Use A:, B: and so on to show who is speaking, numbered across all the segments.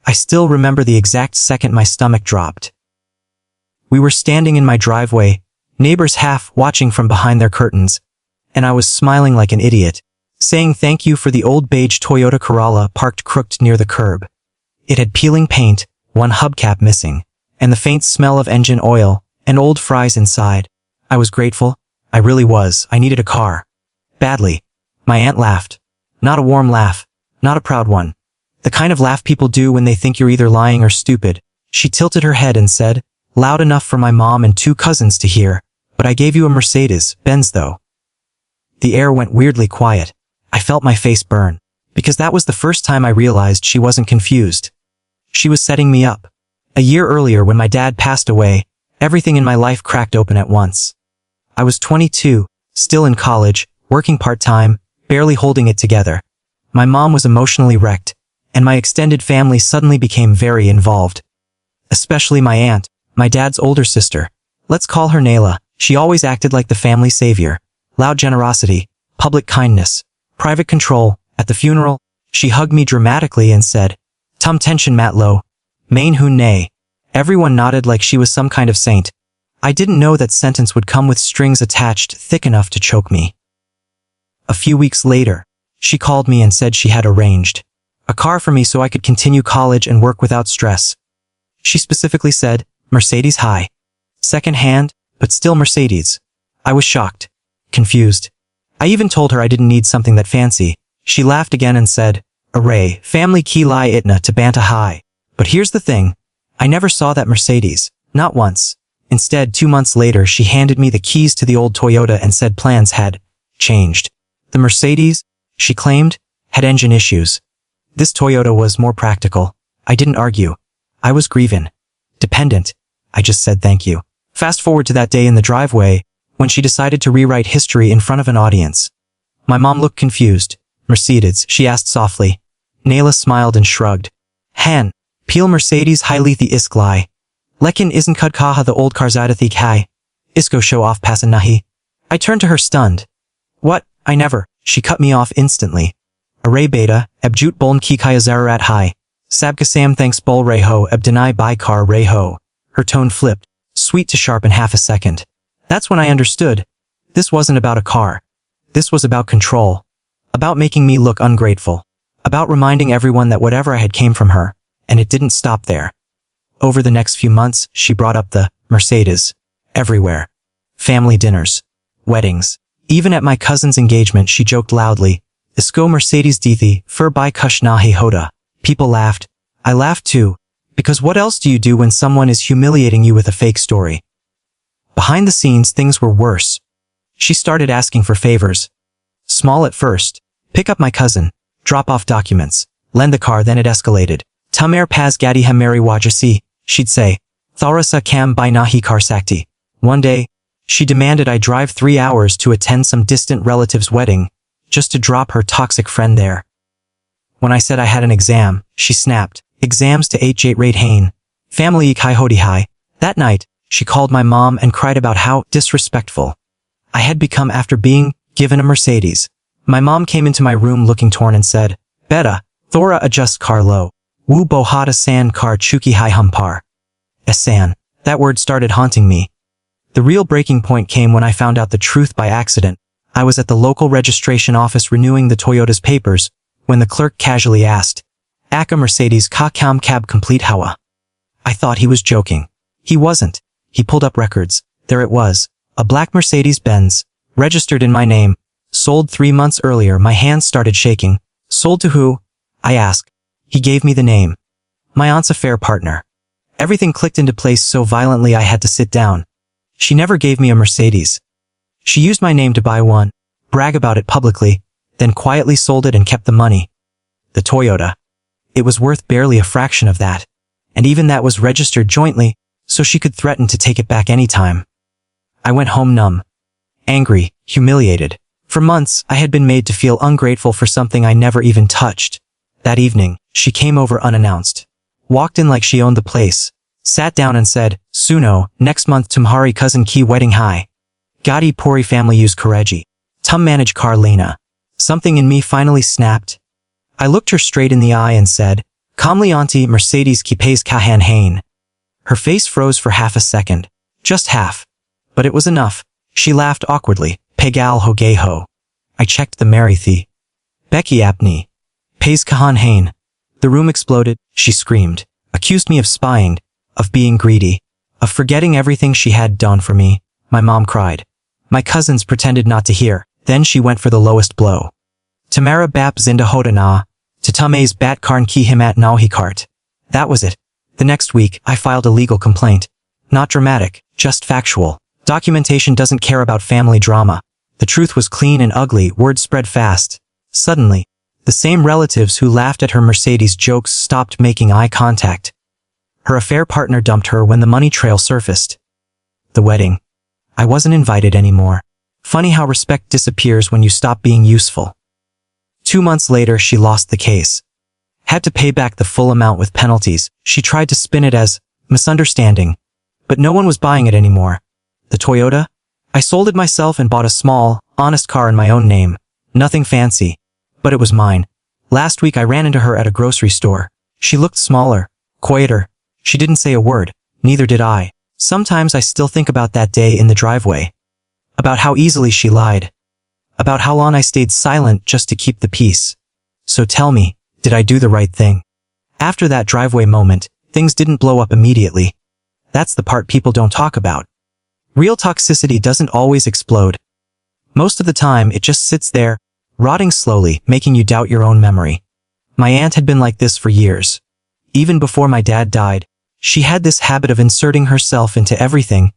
A: I still remember the exact second my stomach dropped. We were standing in my driveway, neighbors half watching from behind their curtains, and I was smiling like an idiot, saying thank you for the old beige Toyota Corolla parked crooked near the curb. It had peeling paint, one hubcap missing, and the faint smell of engine oil and old fries inside. I was grateful. I really was. I needed a car. Badly. My aunt laughed. Not a warm laugh. Not a proud one. The kind of laugh people do when they think you're either lying or stupid. She tilted her head and said, loud enough for my mom and 2 cousins to hear, but I gave you a Mercedes-Benz though. The air went weirdly quiet. I felt my face burn, because that was the first time I realized she wasn't confused. She was setting me up. A year earlier when my dad passed away, everything in my life cracked open at once. I was 22, still in college, working part-time, barely holding it together. My mom was emotionally wrecked, and my extended family suddenly became very involved. Especially my aunt, my dad's older sister. Let's call her Nayla. She always acted like the family savior. Loud generosity, public kindness, private control. At the funeral, she hugged me dramatically and said, "Tum tension Matlo. Main hun nay." Everyone nodded like she was some kind of saint. I didn't know that sentence would come with strings attached thick enough to choke me. A few weeks later, she called me and said she had arranged a car for me so I could continue college and work without stress. She specifically said, Mercedes high. Second hand, but still Mercedes. I was shocked. Confused. I even told her I didn't need something that fancy. She laughed again and said, Array, family ki lai itna to banta high. But here's the thing. I never saw that Mercedes. Not once. Instead, 2 months later she handed me the keys to the old Toyota and said plans had changed. The Mercedes, she claimed, had engine issues. This Toyota was more practical. I didn't argue. I was grieving. Dependent. I just said thank you. Fast forward to that day in the driveway, when she decided to rewrite history in front of an audience. My mom looked confused. Mercedes, she asked softly. Nayla smiled and shrugged. Han, peel Mercedes highlithi isklai. Lekin isn't kudkaha the old karzadathi kai. Isko show off passan nahi. I turned to her stunned. What? I never. She cut me off instantly. Array beta, ebjut boln ki kaya zararat hai. Sabkasam thanks bol reho ebdenai by car reho. Her tone flipped, sweet to sharp in half a second. That's when I understood. This wasn't about a car. This was about control. About making me look ungrateful. About reminding everyone that whatever I had came from her, and it didn't stop there. Over the next few months, she brought up the Mercedes. Everywhere. Family dinners. Weddings. Even at my cousin's engagement she joked loudly, Isko Mercedes dithi, fur by kush nahi hoda. People laughed. I laughed too. Because what else do you do when someone is humiliating you with a fake story? Behind the scenes things were worse. She started asking for favors. Small at first. Pick up my cousin. Drop off documents. Lend the car, then it escalated. Tamer pas gadi hamari wajasi, she'd say. Tharasa kam by nahi kar sakti. One day, she demanded I drive 3 hours to attend some distant relative's wedding, just to drop her toxic friend there. When I said I had an exam, she snapped. Exams to H8 rate hain. Family ikai hodi hai. That night, she called my mom and cried about how disrespectful I had become after being given a Mercedes. My mom came into my room looking torn and said, Beta, Thora adjust car low. Wu bohata san kar chuki hai humpar. Asan. That word started haunting me. The real breaking point came when I found out the truth by accident. I was at the local registration office renewing the Toyota's papers, when the clerk casually asked, Aka Mercedes ka kam cab complete hawa. I thought he was joking. He wasn't. He pulled up records. There it was. A black Mercedes-Benz, registered in my name, sold 3 months earlier. My hands started shaking. Sold to who? I asked. He gave me the name. My aunt's affair partner. Everything clicked into place so violently I had to sit down. She never gave me a Mercedes. She used my name to buy one, brag about it publicly, then quietly sold it and kept the money. The Toyota. It was worth barely a fraction of that. And even that was registered jointly, so she could threaten to take it back anytime. I went home numb. Angry, humiliated. For months, I had been made to feel ungrateful for something I never even touched. That evening, she came over unannounced. Walked in like she owned the place. Sat down and said, Suno, next month tumhari cousin ki wedding hai. Gadi puri family use kareji. Tum manage kar lena. Something in me finally snapped. I looked her straight in the eye and said, Calmly auntie Mercedes ki pays kahan hain. Her face froze for half a second. Just half. But it was enough. She laughed awkwardly. Pegal ho gay ho. I checked the AmITheA. Becky apni. Pays kahan hain. The room exploded. She screamed. Accused me of spying. Of being greedy. Of forgetting everything she had done for me. My mom cried. My cousins pretended not to hear. Then she went for the lowest blow. Tamara bap zinda hoda na. Tatame's bat karn ki himat nauhi kart. That was it. The next week, I filed a legal complaint. Not dramatic, just factual. Documentation doesn't care about family drama. The truth was clean and ugly, word spread fast. Suddenly, the same relatives who laughed at her Mercedes jokes stopped making eye contact. Her affair partner dumped her when the money trail surfaced. The wedding. I wasn't invited anymore. Funny how respect disappears when you stop being useful. 2 months later, she lost the case. Had to pay back the full amount with penalties. She tried to spin it as misunderstanding. But no one was buying it anymore. The Toyota? I sold it myself and bought a small, honest car in my own name. Nothing fancy. But it was mine. Last week I ran into her at a grocery store. She looked smaller, quieter. She didn't say a word. Neither did I. Sometimes I still think about that day in the driveway. About how easily she lied. About how long I stayed silent just to keep the peace. So tell me, did I do the right thing? After that driveway moment, things didn't blow up immediately. That's the part people don't talk about. Real toxicity doesn't always explode. Most of the time, it just sits there, rotting slowly, making you doubt your own memory. My aunt had been like this for years. Even before my dad died, she had this habit of inserting herself into everything,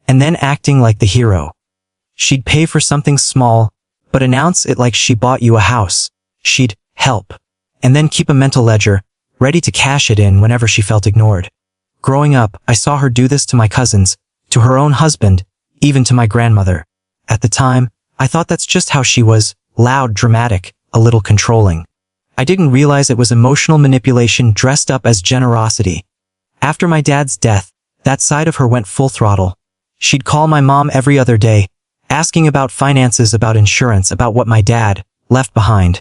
A: and then acting like the hero. She'd pay for something small, but announce it like she bought you a house. She'd help, and then keep a mental ledger, ready to cash it in whenever she felt ignored. Growing up, I saw her do this to my cousins, to her own husband, even to my grandmother. At the time, I thought that's just how she was, loud, dramatic, a little controlling. I didn't realize it was emotional manipulation dressed up as generosity. After my dad's death, that side of her went full throttle. She'd call my mom every other day, asking about finances, about insurance, about what my dad left behind.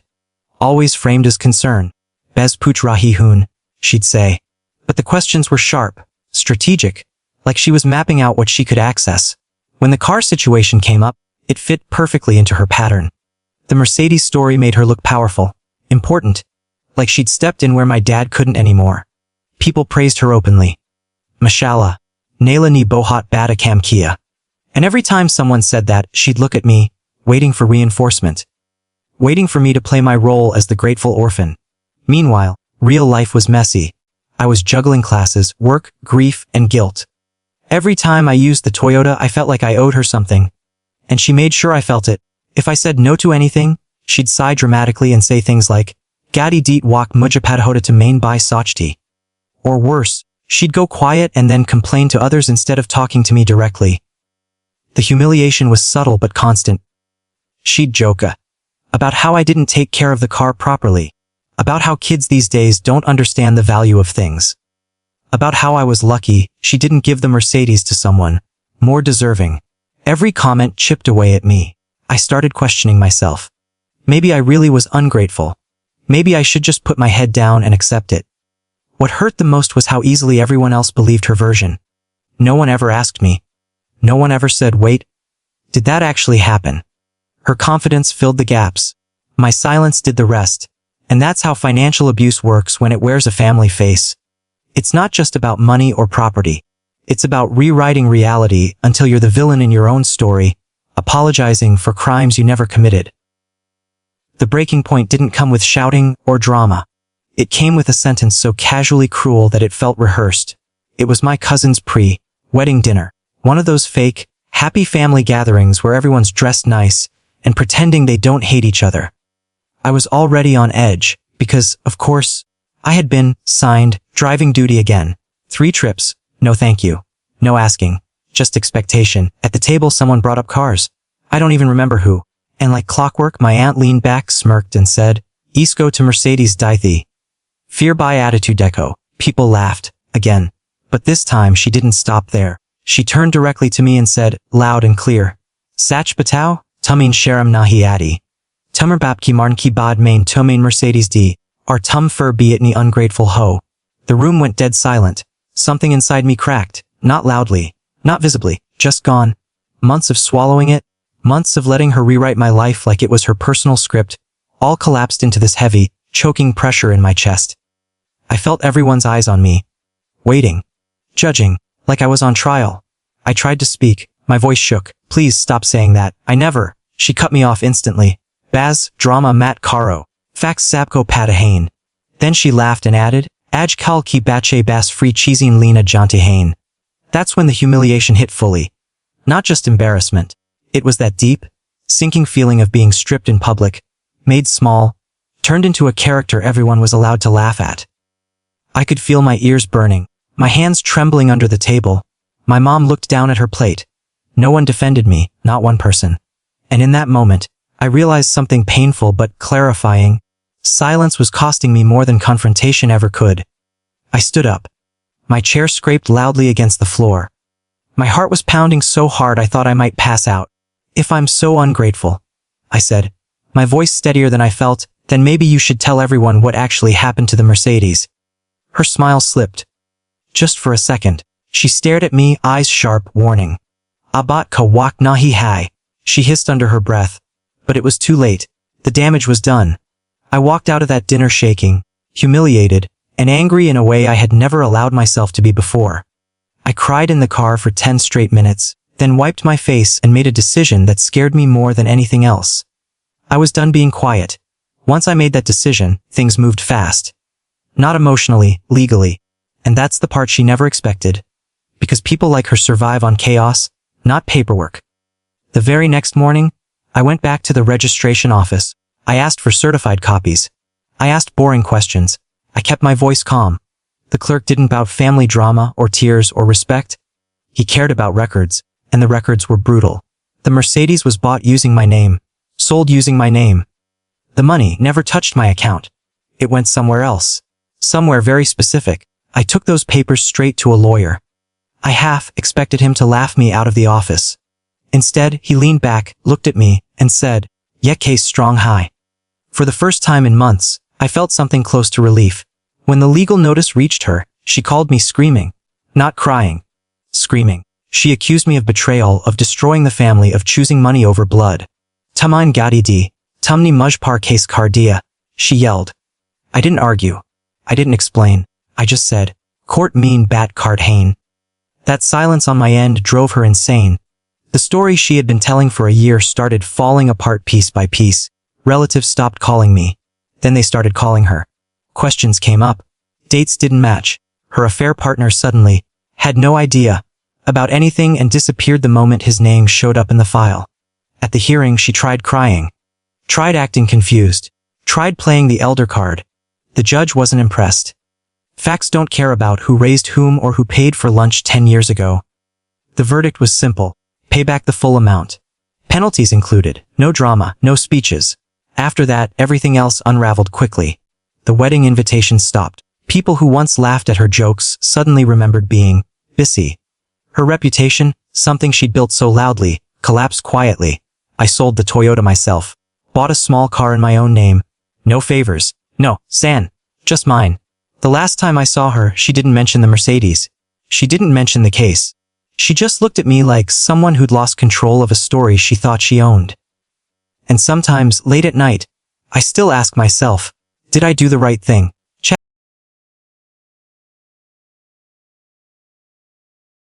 A: Always framed as concern. Bez puch rahi hun, she'd say. But the questions were sharp, strategic, like she was mapping out what she could access. When the car situation came up, it fit perfectly into her pattern. The Mercedes story made her look powerful, important, like she'd stepped in where my dad couldn't anymore. People praised her openly. Mashallah, Naila ni bohat bada kam kia. And every time someone said that, she'd look at me, waiting for reinforcement. Waiting for me to play my role as the grateful orphan. Meanwhile, real life was messy. I was juggling classes, work, grief, and guilt. Every time I used the Toyota, I felt like I owed her something. And she made sure I felt it. If I said no to anything, she'd sigh dramatically and say things like, Gadi deet wak mujapadahoda to main by sochti. Or worse, she'd go quiet and then complain to others instead of talking to me directly. The humiliation was subtle but constant. She'd joke about how I didn't take care of the car properly. About how kids these days don't understand the value of things. About how I was lucky she didn't give the Mercedes to someone more deserving. Every comment chipped away at me. I started questioning myself. Maybe I really was ungrateful. Maybe I should just put my head down and accept it. What hurt the most was how easily everyone else believed her version. No one ever asked me. No one ever said, wait, did that actually happen? Her confidence filled the gaps. My silence did the rest. And that's how financial abuse works when it wears a family face. It's not just about money or property. It's about rewriting reality until you're the villain in your own story, apologizing for crimes you never committed. The breaking point didn't come with shouting or drama. It came with a sentence so casually cruel that it felt rehearsed. It was my cousin's pre-wedding dinner. One of those fake, happy family gatherings where everyone's dressed nice and pretending they don't hate each other. I was already on edge because, of course, I had been signed driving duty again. 3 trips, no thank you, no asking, just expectation. At the table someone brought up cars. I don't even remember who. And like clockwork my aunt leaned back, smirked and said, Isco to Mercedes Dithi. Fear by attitude deco. People laughed, again. But this time she didn't stop there. She turned directly to me and said, loud and clear, Sach Batau, Tumin Sharam Nahi Adi. Tummer Bapki Marn Ki Bad Main Tomain Mercedes D. Our tum fur be it ni ungrateful hoe. The room went dead silent. Something inside me cracked, not loudly, not visibly, just gone. Months of swallowing it, months of letting her rewrite my life like it was her personal script, all collapsed into this heavy, choking pressure in my chest. I felt everyone's eyes on me, waiting, judging, like I was on trial. I tried to speak, my voice shook. Please stop saying that. I never. She cut me off instantly. Baz, drama mat karo. Fax sabko patahane. Then she laughed and added, Aj kal ki bache bas free cheesing lena jantihane. That's when the humiliation hit fully. Not just embarrassment. It was that deep, sinking feeling of being stripped in public, made small, turned into a character everyone was allowed to laugh at. I could feel my ears burning, my hands trembling under the table. My mom looked down at her plate. No one defended me, not one person. And in that moment, I realized something painful but clarifying. Silence was costing me more than confrontation ever could. I stood up. My chair scraped loudly against the floor. My heart was pounding so hard I thought I might pass out. If I'm so ungrateful, I said, my voice steadier than I felt, then maybe you should tell everyone what actually happened to the Mercedes. Her smile slipped. Just for a second, she stared at me, eyes sharp, warning. Abat ka wak nahi hai, she hissed under her breath. But it was too late. The damage was done. I walked out of that dinner shaking, humiliated, and angry in a way I had never allowed myself to be before. I cried in the car for 10 straight minutes, then wiped my face and made a decision that scared me more than anything else. I was done being quiet. Once I made that decision, things moved fast. Not emotionally, legally. And that's the part she never expected. Because people like her survive on chaos, not paperwork. The very next morning, I went back to the registration office. I asked for certified copies. I asked boring questions. I kept my voice calm. The clerk didn't bout family drama or tears or respect. He cared about records, and the records were brutal. The Mercedes was bought using my name, sold using my name. The money never touched my account. It went somewhere else. Somewhere very specific. I took those papers straight to a lawyer. I half expected him to laugh me out of the office. Instead, he leaned back, looked at me, and said, "Yet case strong high." For the first time in months, I felt something close to relief. When the legal notice reached her, she called me screaming. Not crying. Screaming. She accused me of betrayal, of destroying the family, of choosing money over blood. Tumain gadi di, tumni mujpar case cardia, she yelled. I didn't argue. I didn't explain. I just said, court mean bat card hain. That silence on my end drove her insane. The story she had been telling for a year started falling apart piece by piece. Relatives stopped calling me. Then they started calling her. Questions came up. Dates didn't match. Her affair partner suddenly had no idea about anything and disappeared the moment his name showed up in the file. At the hearing, she tried crying. Tried acting confused. Tried playing the elder card. The judge wasn't impressed. Facts don't care about who raised whom or who paid for lunch 10 years ago. The verdict was simple. Pay back the full amount. Penalties included. No drama, no speeches. After that, everything else unraveled quickly. The wedding invitation stopped. People who once laughed at her jokes suddenly remembered being busy. Her reputation, something she'd built so loudly, collapsed quietly. I sold the Toyota myself. Bought a small car in my own name. No favors. No, San. Just mine. The last time I saw her, she didn't mention the Mercedes. She didn't mention the case. She just looked at me like someone who'd lost control of a story she thought she owned. And sometimes, late at night, I still ask myself, did I do the right thing?